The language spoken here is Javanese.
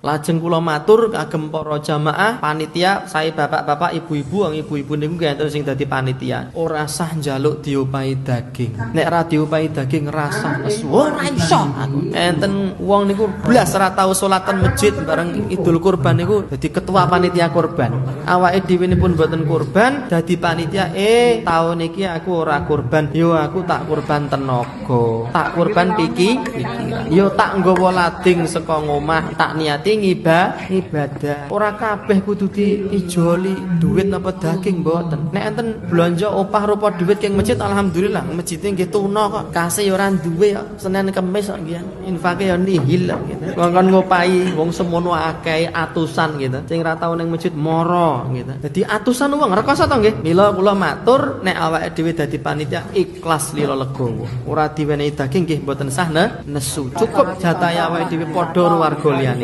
Lajeng kula matur kagem para jamaah panitia, saya bapak-bapak, ibu-ibu, ibu-ibu niku enten sing dadi panitia. Ora sah njaluk diopahi daging. Nek ora diopahi daging rasah nesu. Ora iso. Enten wong niku blas ora tau salatan masjid bareng Idul Kurban niku dadi ketua panitia kurban. Awake dhewe nipun mboten kurban, dadi panitia taun iki aku ora kurban. Yo aku tak kurban tenaga. Tak kurban pikiran. Yo tak nggawa lading saka ngomah, tak niati ibadah. Ora kabeh kudu diijoli duit napa daging mboten. Nek enten blanja opah rupa duit keng masjid alhamdulillah, masjide nggih tuna kok. Kasih ora duwe kok. Senin Kamis kok nggih. Infake ya nihil gitu. Wong ngopahi wong semono akeh atusan gitu. Sing ra tau ning masjid mara gitu. Dadi atusan wong rekoso to nggih. Mila kula matur nek awake dhewe dadi panitia ikhlas lila legowo. Ora diwenehi daging nggih mboten sah nesu. Cukup jatahe awake dhewe padha warga liyane.